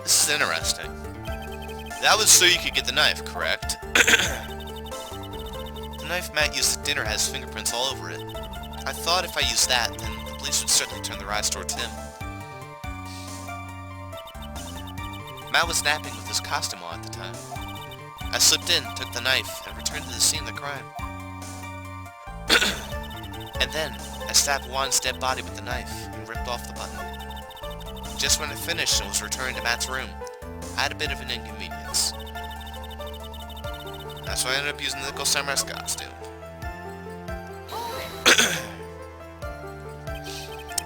This is interesting. That was so you could get the knife, correct? The knife Matt used at dinner has fingerprints all over it. I thought if I used that, then the police would certainly turn their eyes towards him. Matt was napping with his costume on at the time. I slipped in, took the knife, and returned to the scene of the crime. And then, I stabbed Juan's dead body with the knife and ripped off the button. Just when I finished and was returning to Matt's room, I had a bit of an inconvenience. That's why I ended up using the Nickel Samurai's costume.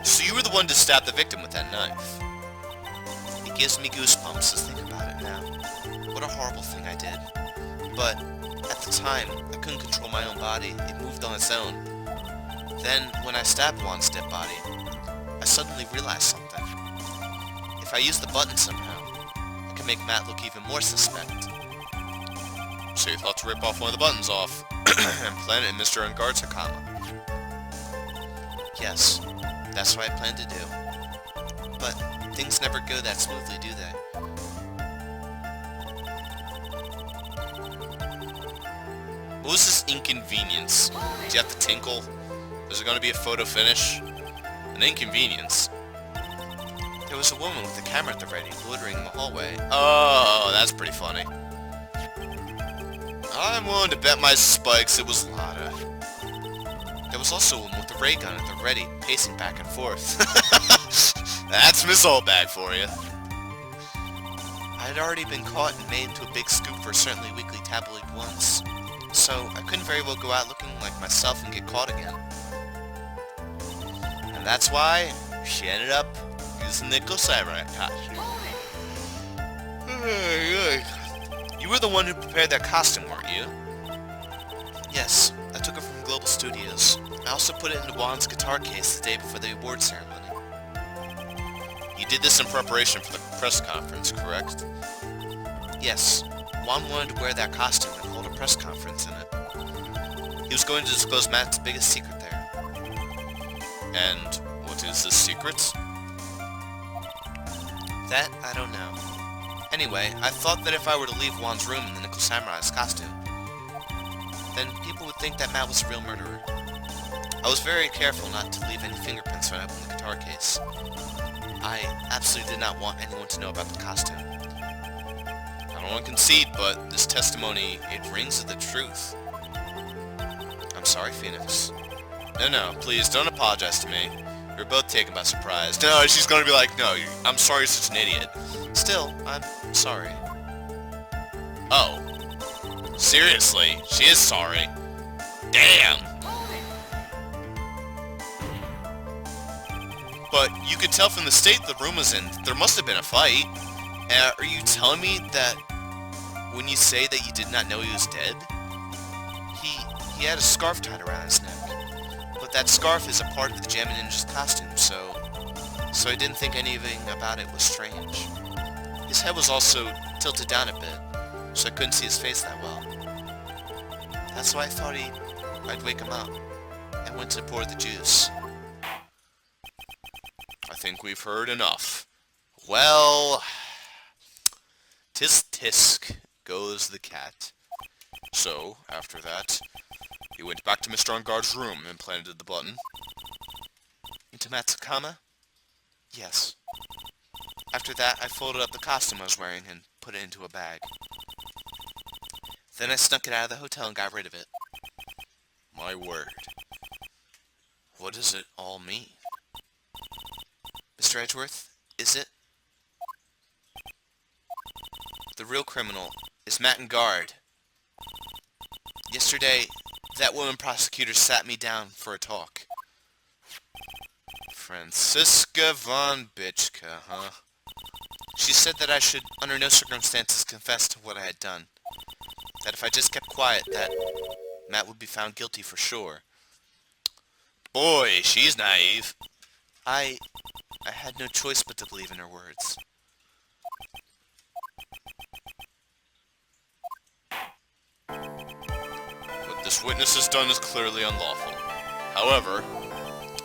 So you were the one to stab the victim with that knife. It gives me goosebumps to think about it now. What a horrible thing I did. But, at the time, I couldn't control my own body. It moved on its own. Then, when I stabbed Juan's dead body, I suddenly realized something. If I use the button somehow, I can make Matt look even more suspect. So you thought to rip off one of the buttons off and plant it in Mr. Unguard's Hakama? Yes, that's what I planned to do. But things never go that smoothly, do they? What was this inconvenience? Do you have to tinkle? Is it going to be a photo finish? An inconvenience? There was a woman with a camera at the ready, loitering in the hallway. Oh, that's pretty funny. I'm willing to bet my spikes it was Lada. There was also a woman with a ray gun at the ready, pacing back and forth. That's Miss Oldbag for you. I had already been caught and made into a big scoop for a certainly weekly tabloid once, so I couldn't very well go out looking like myself and get caught again. And that's why she ended up using the Nickel Samurai costume. You were the one who prepared that costume, weren't you? Yes, I took it from Global Studios. I also put it into Juan's guitar case the day before the award ceremony. You did this in preparation for the press conference, correct? Yes, Juan wanted to wear that costume and hold a press conference in it. He was going to disclose Matt's biggest secret there. And what is this secret? That, I don't know. Anyway, I thought that if I were to leave Juan's room in the Nickel Samurai's costume, then people would think that Matt was a real murderer. I was very careful not to leave any fingerprints when I opened the guitar case. I absolutely did not want anyone to know about the costume. I don't want to concede, but this testimony, it rings with the truth. I'm sorry, Phoenix. No, please, don't apologize to me. We're both taken by surprise. No, she's gonna be like, no, I'm sorry you're such an idiot. Still, I'm sorry. Oh. Seriously? She is sorry? Damn! But you could tell from the state the room was in, there must have been a fight. Are you telling me that when you say that you did not know he was dead? He had a scarf tied around his neck. But that scarf is a part of the Jammin' Ninja's costume, so I didn't think anything about it was strange. His head was also tilted down a bit, so I couldn't see his face that well. That's why I thought I'd wake him up, and went to pour the juice. I think we've heard enough. Well, tisk tisk goes the cat. So, after that, he went back to Mr. Unguard's room and planted the button. Into Matt's Hakama? Yes. After that, I folded up the costume I was wearing and put it into a bag. Then I snuck it out of the hotel and got rid of it. My word. What does it all mean? Mr. Edgeworth, is it? The real criminal is Matt Unguard. Yesterday, that woman prosecutor sat me down for a talk. Franziska von Bitchka, huh? She said that I should, under no circumstances, confess to what I had done. That if I just kept quiet, that Matt would be found guilty for sure. Boy, she's naive. I had no choice but to believe in her words. What this witness has done is clearly unlawful. However,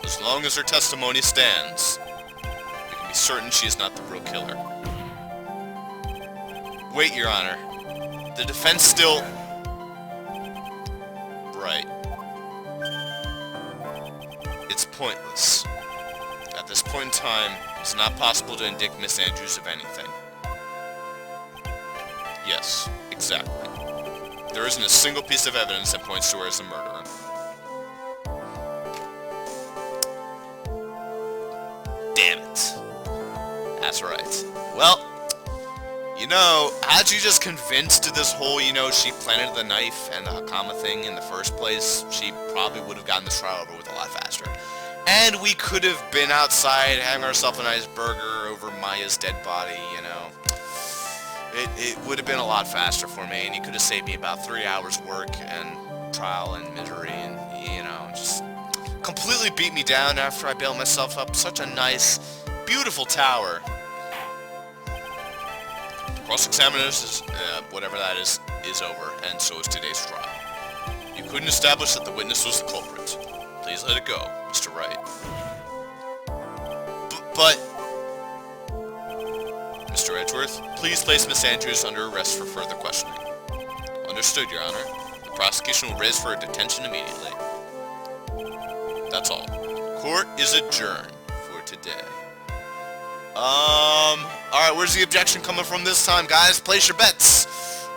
as long as her testimony stands, we can be certain she is not the real killer. Wait, Your Honor. The defense still... Right. It's pointless. At this point in time, it's not possible to indict Miss Andrews of anything. Yes, exactly. There isn't a single piece of evidence that points to her as the murderer. Damn it. That's right. Well, you know, had you just convinced to this whole, you know, she planted the knife and the Hakama thing in the first place, she probably would have gotten this trial over with a lot faster. And we could have been outside having ourselves a nice burger over Maya's dead body, you know. It would have been a lot faster for me, and you could have saved me about 3 hours work and trial and misery and, you know, just completely beat me down after I bailed myself up such a nice, beautiful tower. Cross-examination, whatever that is over, and so is today's trial. You couldn't establish that the witness was the culprit. Please let it go, Mr. Wright. But... Mr. Edgeworth, please place Miss Andrews under arrest for further questioning. Understood, Your Honor. The prosecution will raise for her detention immediately. That's all. Court is adjourned for today. Alright, where's the objection coming from this time, guys? Place your bets!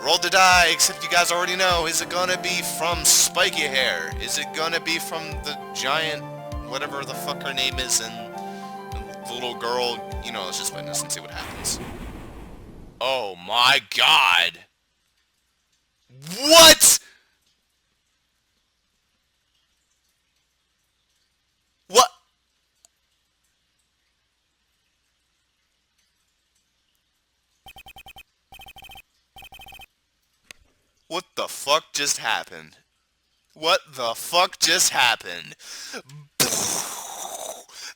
Roll the die, except you guys already know. Is it gonna be from Spiky Hair? Is it gonna be from the giant, whatever the fuck her name is, and the little girl? You know, let's just witness and see what happens. Oh my god! What?! What? What the fuck just happened? What the fuck just happened?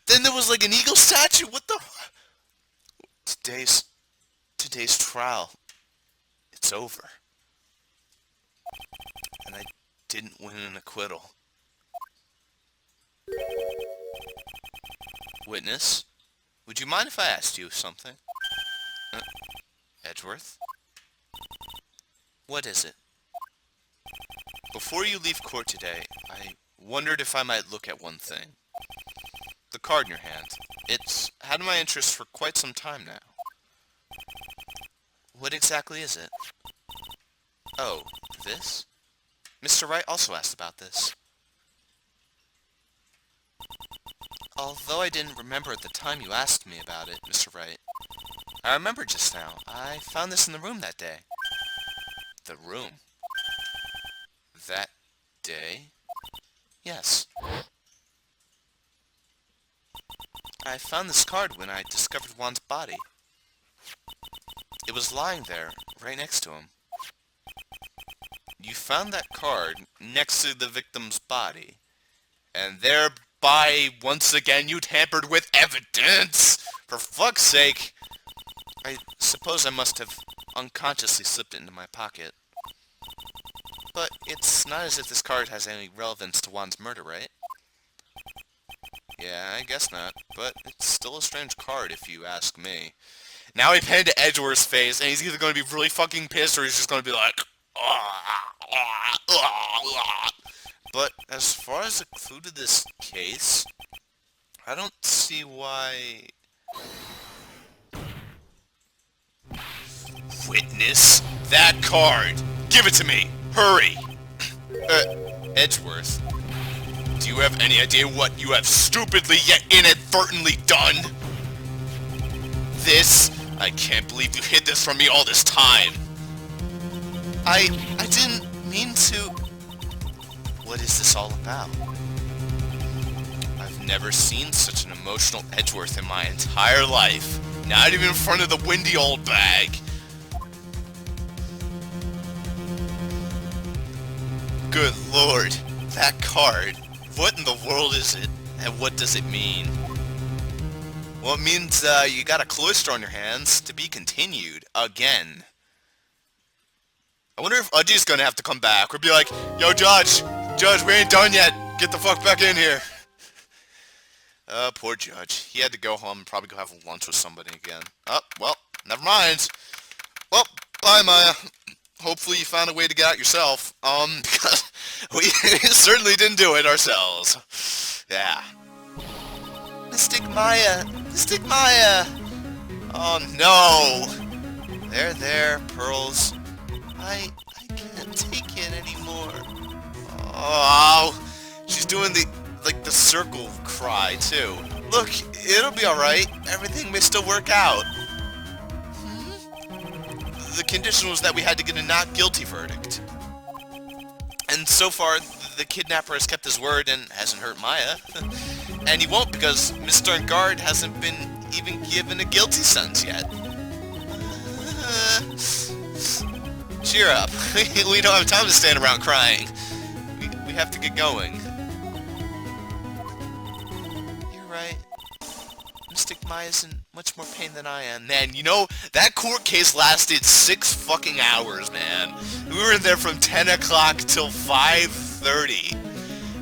Then there was like an eagle statue. What the? Today's trial. It's over. And I didn't win an acquittal. Witness, would you mind if I asked you something? Edgeworth? What is it? Before you leave court today, I wondered if I might look at one thing. The card in your hand. It's had my interest for quite some time now. What exactly is it? Oh, this? Mr. Wright also asked about this. Although I didn't remember at the time you asked me about it, Mr. Wright, I remember just now. I found this in the room that day. The room? That day? Yes. I found this card when I discovered Juan's body. It was lying there, right next to him. You found that card next to the victim's body, and thereby, once again, you tampered with evidence! For fuck's sake! I suppose I must have unconsciously slipped it into my pocket. But it's not as if this card has any relevance to Juan's murder, right? Yeah, I guess not, but it's still a strange card if you ask me. Now he panned to Edgeworth's face, and he's either going to be really fucking pissed or he's just going to be like... But as far as the clue to this case, I don't see why... Witness that card! Give it to me! Hurry! Edgeworth, do you have any idea what you have stupidly yet inadvertently done? This? I can't believe you hid this from me all this time. I didn't mean to... What is this all about? I've never seen such an emotional Edgeworth in my entire life. Not even in front of the windy old bag. Good lord, that card. What in the world is it? And what does it mean? Well, it means you got a cloister on your hands to be continued again. I wonder if Udgy's gonna have to come back or be like, yo, Judge, we ain't done yet. Get the fuck back in here. Poor Judge. He had to go home and probably go have lunch with somebody again. Oh, well, never mind. Well, Bye, Maya. Hopefully you found a way to get out yourself. Because we certainly didn't do it ourselves. Yeah. Mystic Maya! Mystic Maya! Oh no! There, Pearls. I can't take it anymore. Oh, she's doing the circle cry too. Look, it'll be alright. Everything may still work out. The condition was that we had to get a not guilty verdict. And so far, the kidnapper has kept his word and hasn't hurt Maya. And he won't because Mr. Guard hasn't been even given a guilty sentence yet. Cheer up. We don't have time to stand around crying. We have to get going. You're right. Mystic Maya's in much more pain than I am. Man, you know, that court case lasted 6 fucking hours, man. We were in there from 10 o'clock till 5:30.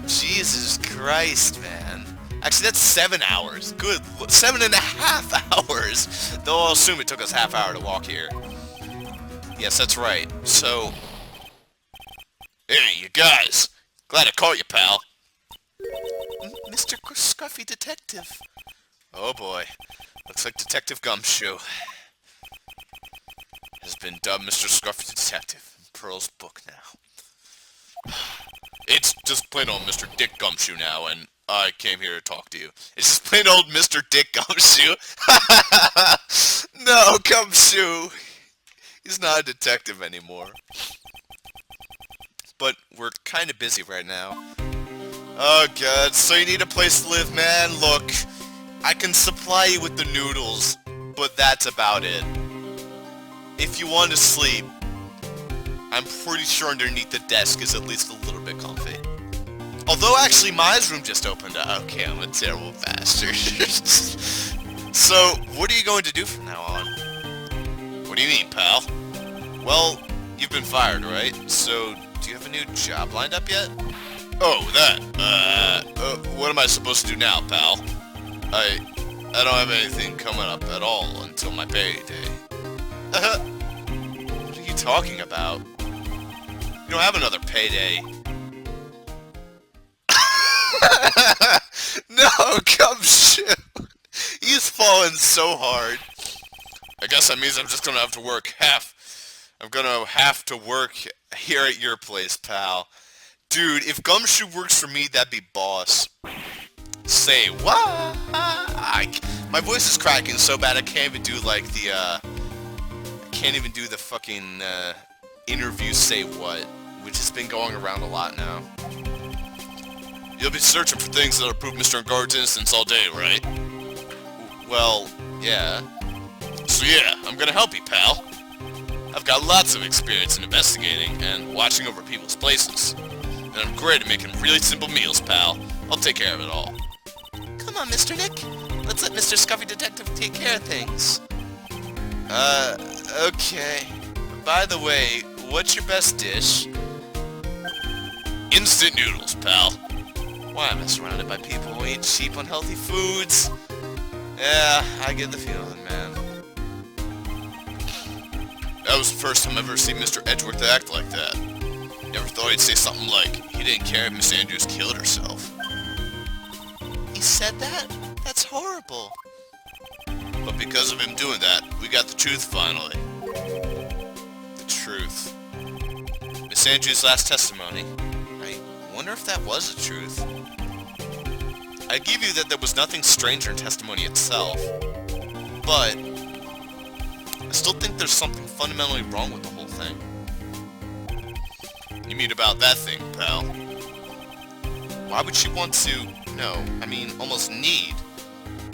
Jesus Christ, man. Actually, that's 7 hours. Good. 7.5 hours. Though I'll assume it took us half hour to walk here. Yes, that's right. So... Hey, you guys. Glad I caught you, pal. Mr. Scruffy Detective. Oh boy. Looks like Detective Gumshoe has been dubbed Mr. Scruffy Detective in Pearl's book now. It's just plain old Mr. Dick Gumshoe now, and I came here to talk to you. It's just plain old Mr. Dick Gumshoe. No, Gumshoe. He's not a detective anymore. But we're kind of busy right now. Oh god, so you need a place to live, man? Look, I can supply you with the noodles, but that's about it. If you want to sleep, I'm pretty sure underneath the desk is at least a little bit comfy. Although actually Maya's room just opened up. Okay, I'm a terrible bastard. So, what are you going to do from now on? What do you mean, pal? Well, you've been fired, right? So, do you have a new job lined up yet? Oh, that. What am I supposed to do now, pal? I don't have anything coming up at all until my payday. What are you talking about? You don't have another payday. No, Gumshoe! He's fallen so hard. I guess that means I'm just gonna have to work I'm gonna have to work here at your place, pal. Dude, if Gumshoe works for me, that'd be boss. Say what? My voice is cracking so bad I can't even do like the I can't even do the fucking interview say what, which has been going around a lot now. You'll be searching for things that'll prove Mr. Guard's innocence all day, right? Well, yeah. So yeah, I'm gonna help you, pal. I've got lots of experience in investigating and watching over people's places. And I'm great at making really simple meals, pal. I'll take care of it all. Come on, Mr. Nick. Let's let Mr. Scruffy Detective take care of things. Okay. By the way, what's your best dish? Instant noodles, pal. Why am I surrounded by people who eat cheap, unhealthy foods? Yeah, I get the feeling, man. That was the first time I've ever seen Mr. Edgeworth act like that. Never thought he'd say something like, he didn't care if Miss Andrews killed herself. He said that? That's horrible. But because of him doing that, we got the truth finally. The truth. Miss Andrews' last testimony. I wonder if that was the truth. I give you that there was nothing strange in her testimony itself, but I still think there's something fundamentally wrong with the whole thing. You mean about that thing, pal? Why would she want to, almost need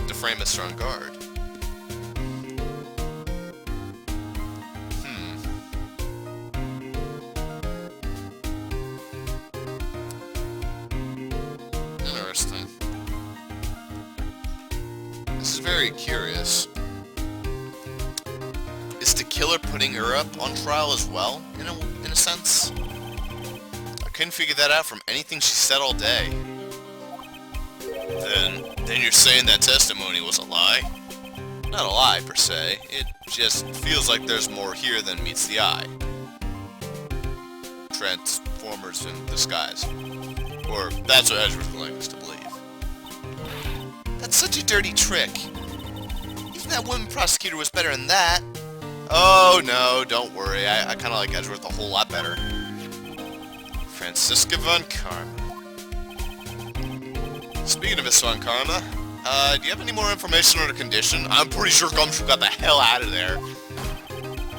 to frame Mr. On Guard? Interesting. This is very curious. Is the killer putting her up on trial as well, in a sense? I couldn't figure that out from anything she said all day. Then you're saying that testimony was a lie? Not a lie, per se. It just feels like there's more here than meets the eye. Transformers in disguise. Or, that's what Edgeworth would like us to believe. That's such a dirty trick. Even that woman prosecutor was better than that. Oh, no, don't worry. I kind of like Edgeworth a whole lot better. Franziska von Karma. Speaking of Miss von Karma, do you have any more information on her condition? I'm pretty sure Gumshoe got the hell out of there.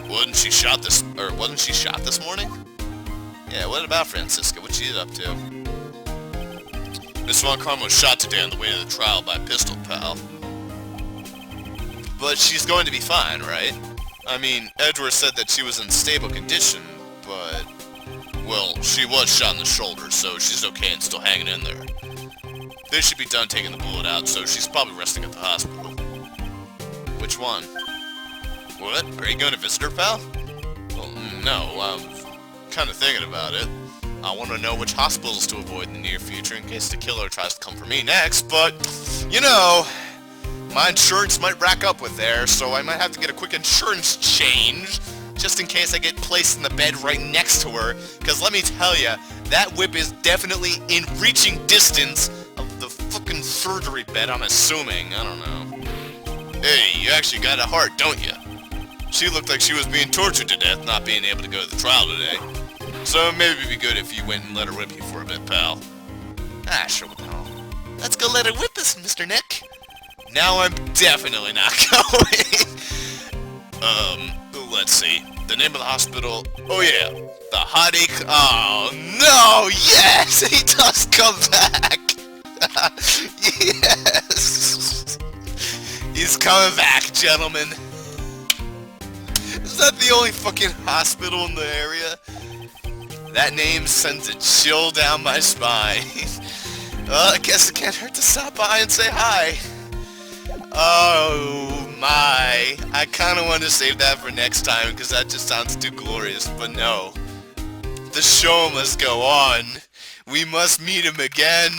Wasn't she shot this morning? Yeah, what about Franziska? What's she up to? Miss von Karma was shot today on the way to the trial by Pistol Pal. But she's going to be fine, right? I mean, Edgeworth said that she was in stable condition, but... well, she was shot in the shoulder, so she's okay and still hanging in there. They should be done taking the bullet out, so she's probably resting at the hospital. Which one? What? Are you going to visit her, pal? Well, no, I'm kind of thinking about it. I want to know which hospitals to avoid in the near future in case the killer tries to come for me next, but, you know, my insurance might rack up with there, so I might have to get a quick insurance change, just in case I get placed in the bed right next to her, because let me tell ya, that whip is definitely in reaching distance of the fucking surgery bed, I'm assuming. I don't know. Hey, you actually got a heart, don't you? She looked like she was being tortured to death not being able to go to the trial today. So maybe it'd be good if you went and let her whip you for a bit, pal. Ah, sure, what the hell. Let's go let her whip us, Mr. Nick. Now I'm definitely not going. Let's see. The name of the hospital... oh yeah, the Hottie... oh no, yes! He does come back! Yes! He's coming back, gentlemen. Is that the only fucking hospital in the area? That name sends a chill down my spine. Well, I guess it can't hurt to stop by and say hi. Oh my. I kind of want to save that for next time because that just sounds too glorious, but no. The show must go on. We must meet him again.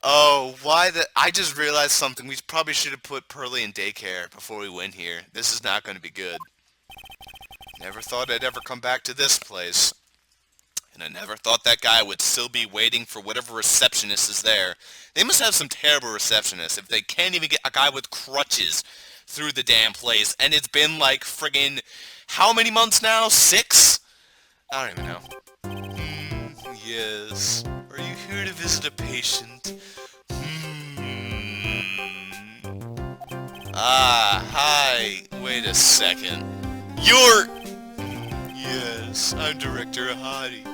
Oh, why the... I just realized something. We probably should have put Pearly in daycare before we went here. This is not going to be good. Never thought I'd ever come back to this place. And I never thought that guy would still be waiting for whatever receptionist is there. They must have some terrible receptionists if they can't even get a guy with crutches through the damn place. And it's been like friggin... how many months now? 6? I don't even know. Yes. Are you here to visit a patient? Ah, hi. Wait a second. You're... yes, I'm Director Hottie.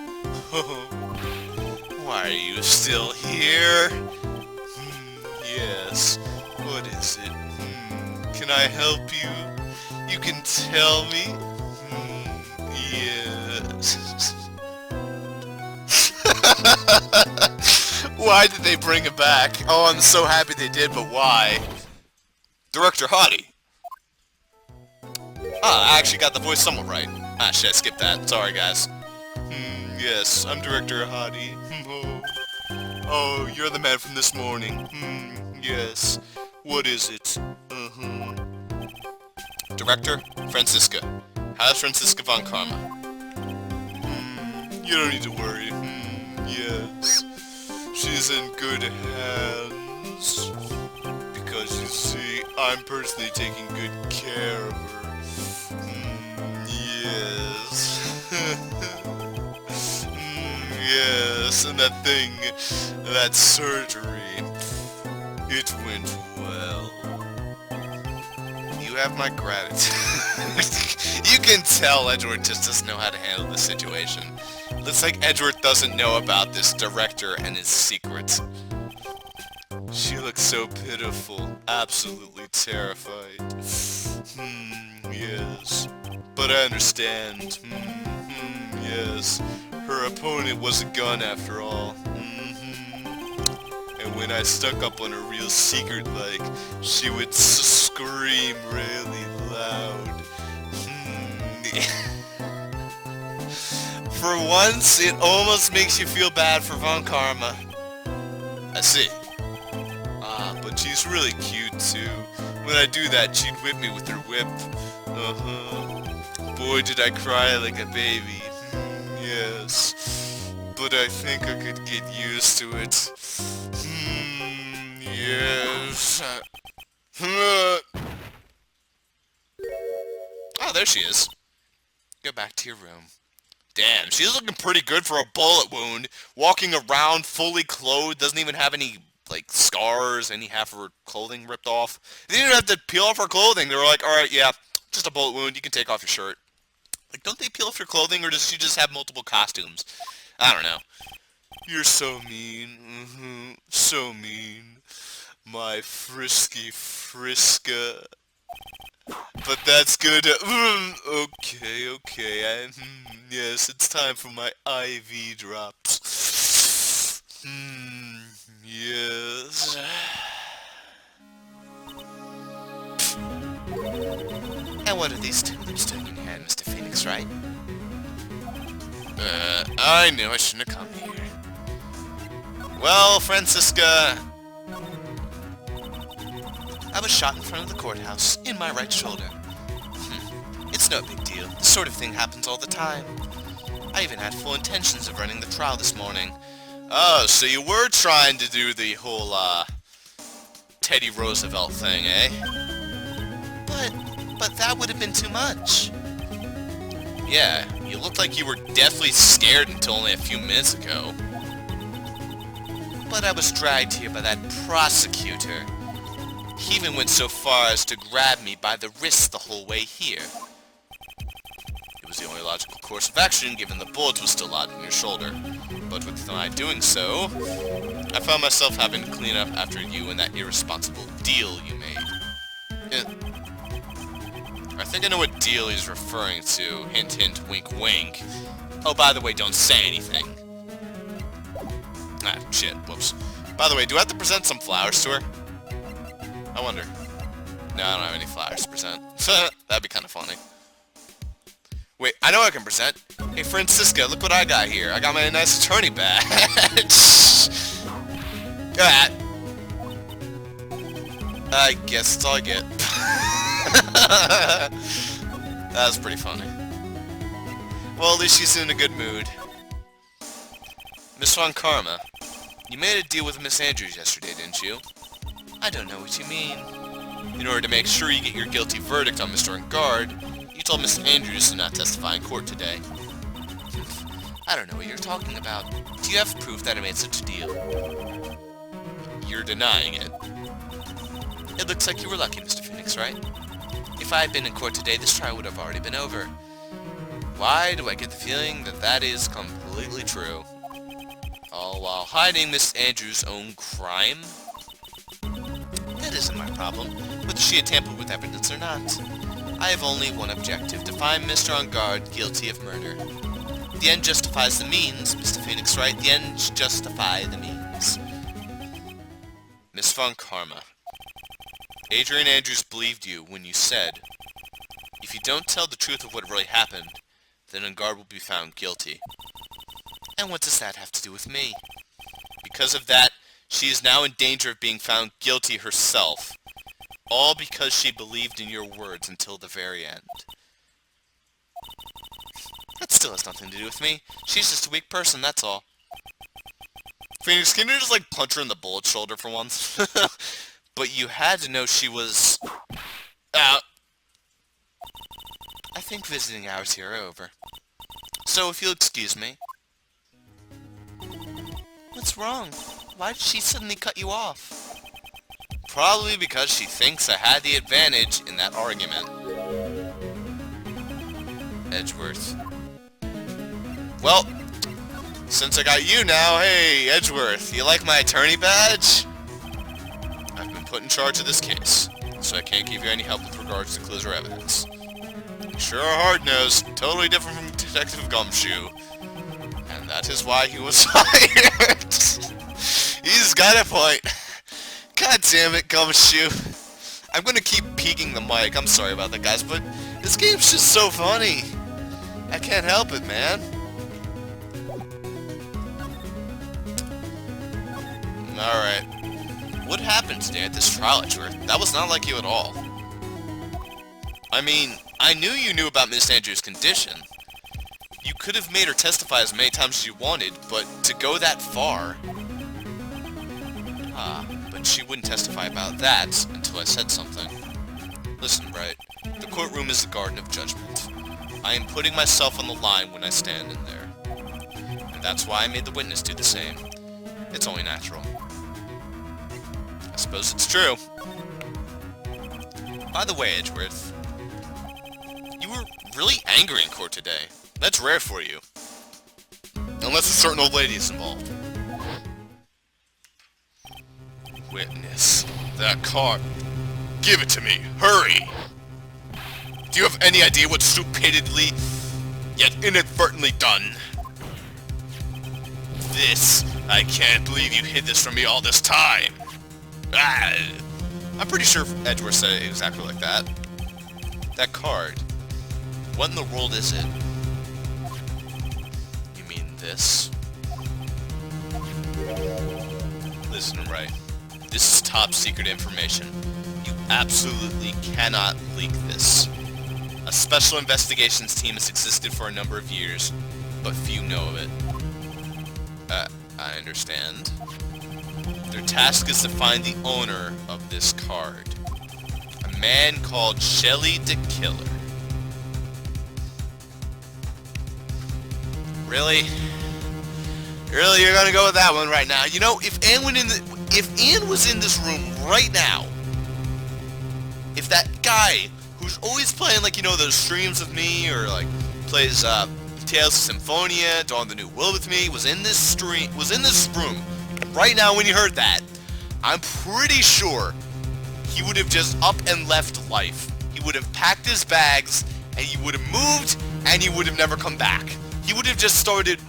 Why are you still here? Yes. What is it? Can I help you? You can tell me? Yes. Why did they bring it back? Oh, I'm so happy they did, but why? Director Hottie. Ah, I actually got the voice somewhat right. Ah, shit, I skipped that. Sorry, guys. Yes, I'm Director Hottie. Oh, you're the man from this morning. Yes. What is it? Director, Franziska. How's Franziska von Karma? You don't need to worry. Yes. She's in good hands. Because, you see, I'm personally taking good care of her. Yes. Yes, and that thing, that surgery, it went well. You have my gratitude. You can tell Edgeworth just doesn't know how to handle the situation. Looks like Edgeworth doesn't know about this director and his secrets. She looks so pitiful, absolutely terrified. Yes. But I understand. Yes. Her opponent was a gun after all. And when I stuck up on her real secret like, she would scream really loud. For once, it almost makes you feel bad for Von Karma. I see. Ah, but she's really cute too. When I do that, she'd whip me with her whip. Boy, did I cry like a baby. Yes. But I think I could get used to it. Yes. Oh, there she is. Go back to your room. Damn, she's looking pretty good for a bullet wound. Walking around fully clothed, doesn't even have any, like, scars, any half of her clothing ripped off. They didn't even have to peel off her clothing. They were like, alright, yeah, just a bullet wound, you can take off your shirt. Like, don't they peel off your clothing, or does she just have multiple costumes? I don't know. You're so mean. So mean. My frisky Friska. But that's good. Okay. Yes, it's time for my IV drops. Yes. And what are these tulips doing in your hand, Mr. Phoenix, right? I knew I shouldn't have come here. Well, Francisca... I was shot in front of the courthouse, in my right shoulder. It's no big deal. This sort of thing happens all the time. I even had full intentions of running the trial this morning. Oh, so you were trying to do the whole, Teddy Roosevelt thing, eh? But that would have been too much. Yeah, you looked like you were deathly scared until only a few minutes ago. But I was dragged here by that prosecutor. He even went so far as to grab me by the wrist the whole way here. It was the only logical course of action, given the bullet was still lodged in your shoulder. But with my doing so, I found myself having to clean up after you and that irresponsible deal you made. I think I know what deal he's referring to. Hint, hint, wink, wink. Oh, by the way, don't say anything. Ah, shit, whoops. By the way, do I have to present some flowers to her? I wonder. No, I don't have any flowers to present. That'd be kind of funny. Wait, I know I can present. Hey, Francisca, look what I got here. I got my nice attorney badge. Ah. I guess that's all I get. That was pretty funny. Well, at least she's in a good mood. Miss Von Karma, you made a deal with Miss Andrews yesterday, didn't you? I don't know what you mean. In order to make sure you get your guilty verdict on Mr. Ungard, you told Miss Andrews to not testify in court today. I don't know what you're talking about. Do you have proof that I made such a deal? You're denying it. It looks like you were lucky, Mr. Phoenix, right? If I had been in court today, this trial would have already been over. Why do I get the feeling that that is completely true? All while hiding Miss Andrews' own crime? That isn't my problem, whether she had tampered with evidence or not. I have only one objective, to find Mr. Ungard guilty of murder. The end justifies the means, Mr. Phoenix, right? The ends justify the means. Miss Von Karma, Adrian Andrews believed you when you said, if you don't tell the truth of what really happened, then Ungard will be found guilty. And what does that have to do with me? Because of that, she is now in danger of being found guilty herself. All because she believed in your words until the very end. That still has nothing to do with me. She's just a weak person, that's all. Phoenix, can you just, like, punch her in the bullet shoulder for once? But you had to know she was... I think visiting hours here are over. So, if you'll excuse me... What's wrong? Why did she suddenly cut you off? Probably because she thinks I had the advantage in that argument. Edgeworth. Well, since I got you now, hey, Edgeworth, you like my attorney badge? I've been put in charge of this case, so I can't give you any help with regards to clues or evidence. You sure are hard-nosed, totally different from Detective Gumshoe. And that is why he was fired. He's got a point. God damn it, Gumshoe. I'm gonna keep peeking the mic. I'm sorry about that, guys, but this game's just so funny. I can't help it, man. Alright. What happened today at this trial, Edgeworth? That was not like you at all. I mean, I knew you knew about Miss Andrews' condition. You could have made her testify as many times as you wanted, but to go that far... but she wouldn't testify about that until I said something. Listen, Bright, the courtroom is the Garden of Judgment. I am putting myself on the line when I stand in there. And that's why I made the witness do the same. It's only natural. I suppose it's true. By the way, Edgeworth, you were really angry in court today. That's rare for you. Unless a certain old lady is involved. Witness. That card. Give it to me. Hurry! Do you have any idea what stupidly, yet inadvertently done? This. I can't believe you hid this from me all this time. I'm pretty sure Edgeworth said it exactly like that. That card. What in the world is it? You mean this? Listen, right. This is top secret information. You absolutely cannot leak this. A special investigations team has existed for a number of years, but few know of it. I understand. Their task is to find the owner of this card. A man called Shelly the Killer. Really? Really, you're gonna go with that one right now? You know, if Ian was in this room right now, if that guy who's always playing, like, you know, those streams with me, or like plays Tales of Symphonia, Dawn of the New World with me, was in this room right now when you heard that, I'm pretty sure he would have just up and left life. He would have packed his bags, and he would have moved, and he would have never come back. He would have just started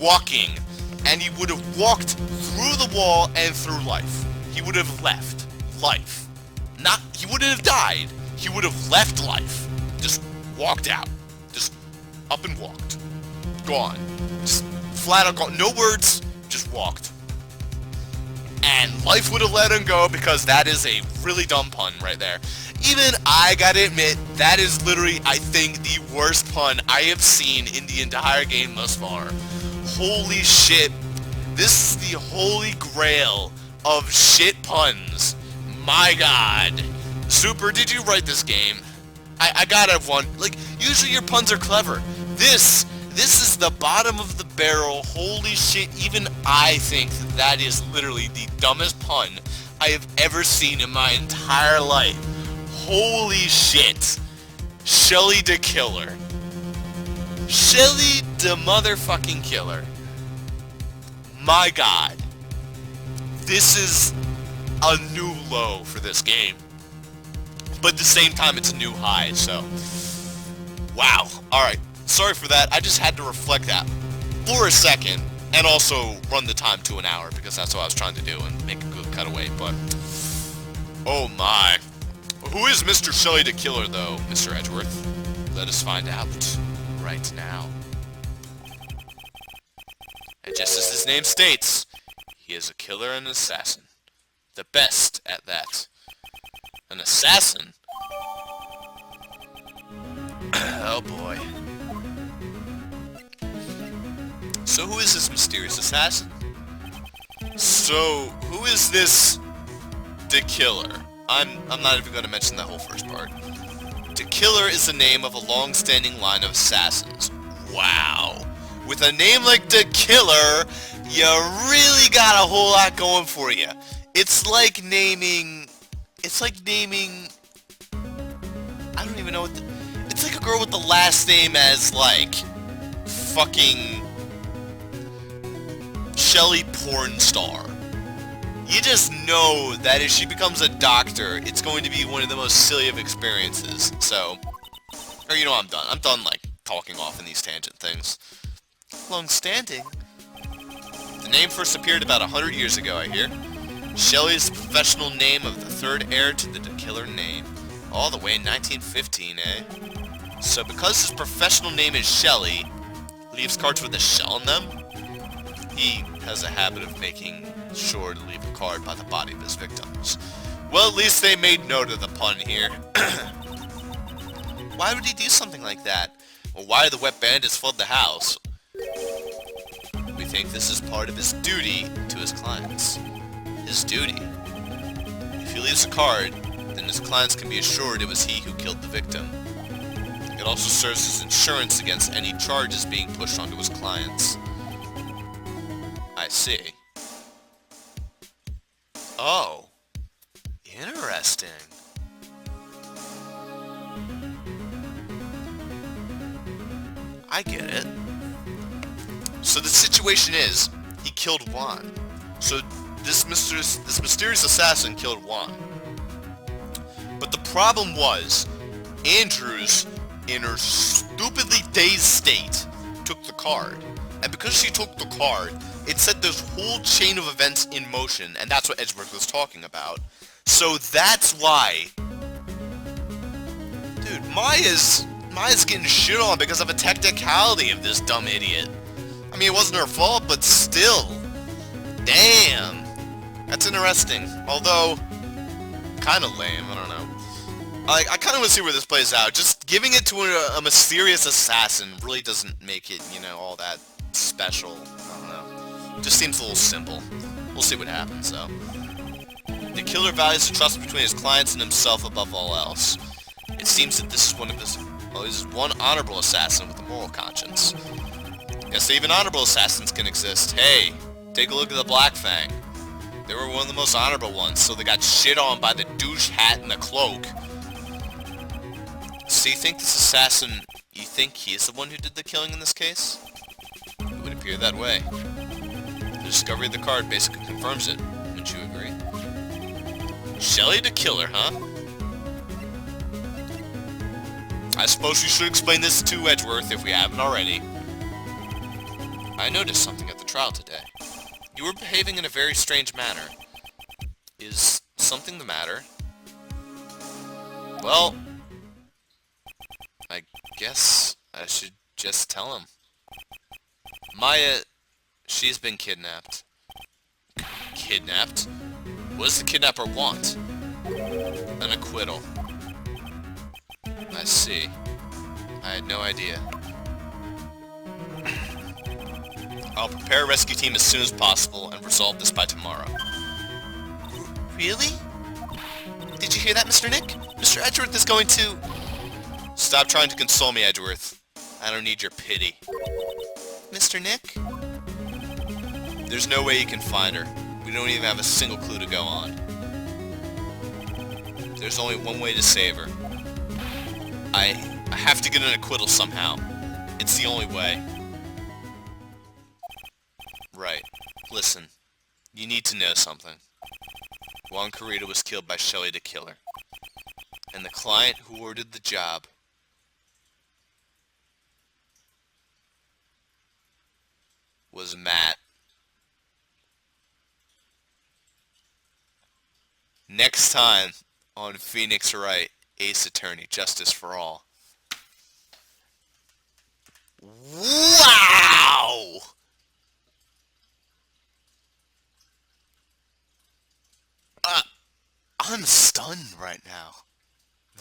walking, and he would have walked through the wall and through life. He would have left life. He wouldn't have died. He would have left life. Just walked out. Just up and walked. Gone. Just flat out gone. No words, just walked. And life would have let him go, because that is a really dumb pun right there. Even I gotta admit, that is literally, I think, the worst pun I have seen in the entire game thus far. Holy shit. This is the holy grail of shit puns. My god. Super, did you write this game? I gotta have one. Like, usually your puns are clever. This is the bottom of the barrel. Holy shit, even I think that is literally the dumbest pun I have ever seen in my entire life. Holy shit. Shelly the Killer. Shelly the motherfucking Killer. My god. This is a new low for this game. But at the same time, it's a new high, so... Wow. Alright. Sorry for that. I just had to reflect that for a second. And also run the time to an hour, because that's what I was trying to do, and make a good cutaway, but... Oh my. Who is Mr. Shelly the Killer, though, Mr. Edgeworth? Let us find out right now. And just as his name states, he is a killer and an assassin. The best at that. An assassin? Oh boy. So who is this mysterious assassin? So, who is this... the Killer? I'm not even going to mention that whole first part. The Killer is the name of a long-standing line of assassins. Wow. With a name like The Killer, you really got a whole lot going for you. It's like naming... I don't even know what the... It's like a girl with the last name as, like, fucking... Shelly Porn Star. You just know that if she becomes a doctor, it's going to be one of the most silly of experiences. So, or you know, I'm done. I'm done, like, talking off in these tangent things. Long-standing? The name first appeared about 100 years ago, I hear. Shelly is the professional name of the third heir to the Killer name. All the way in 1915, eh? So because his professional name is Shelly, leaves cards with a shell in them? He has a habit of making sure to leave a card by the body of his victims. Well, at least they made note of the pun here. Why would he do something like that? Well, why do the wet bandits flood the house? We think this is part of his duty to his clients. His duty. If he leaves a card, then his clients can be assured it was he who killed the victim. It also serves as insurance against any charges being pushed onto his clients. I see. Oh. Interesting. I get it. So the situation is, he killed Juan. So this mysterious assassin killed Juan. But the problem was, Andrews, in her stupidly dazed state, took the card. And because she took the card, it set this whole chain of events in motion, and that's what Edgeworth was talking about. So that's why... Dude, Maya's getting shit on because of a technicality of this dumb idiot. I mean, it wasn't her fault, but still. Damn. That's interesting. Although, kind of lame, I don't know. I kind of want to see where this plays out. Just giving it to a mysterious assassin really doesn't make it, you know, all that special. I don't know. Just seems a little simple. We'll see what happens, though. The killer values the trust between his clients and himself above all else. It seems that this is one of his... Well, he's one honorable assassin with a moral conscience. Guess even honorable assassins can exist. Hey, take a look at the Black Fang. They were one of the most honorable ones, so they got shit on by the douche hat and the cloak. So you think this assassin... You think he is the one who did the killing in this case? It would appear that way. The discovery of the card basically confirms it. Wouldn't you agree? Shelley the killer, huh? I suppose we should explain this to Edgeworth if we haven't already. I noticed something at the trial today. You were behaving in a very strange manner. Is something the matter? Well, I guess I should just tell him. Maya, she's been kidnapped. Kidnapped? What does the kidnapper want? An acquittal. I see. I had no idea. I'll prepare a rescue team as soon as possible and resolve this by tomorrow. Really? Did you hear that, Mr. Nick? Mr. Edgeworth is going to... Stop trying to console me, Edgeworth. I don't need your pity. Mr. Nick? There's no way you can find her. We don't even have a single clue to go on. There's only one way to save her. I have to get an acquittal somehow. It's the only way. Right. Listen. You need to know something. Juan Carrito was killed by Shelley the killer. And the client who ordered the job was Matt. Next time on Phoenix Wright, Ace Attorney, Justice for All. Wow! I'm stunned right now.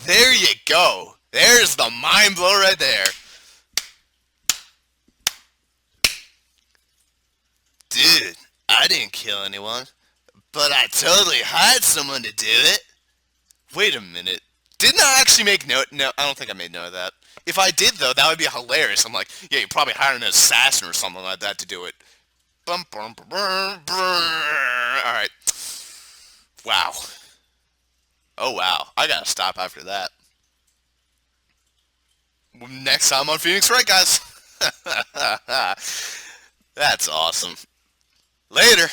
There you go. There's the mind blow right there. Dude, I didn't kill anyone, but I totally hired someone to do it. Wait a minute. Didn't I actually make note? No, I don't think I made note of that. If I did, though, that would be hilarious. I'm like, yeah, you probably hired an assassin or something like that to do it. Bum, bum, bum, bum, bum. All right. Wow. Oh, wow. I gotta stop after that. Next time on Phoenix Wright, guys. That's awesome. Later.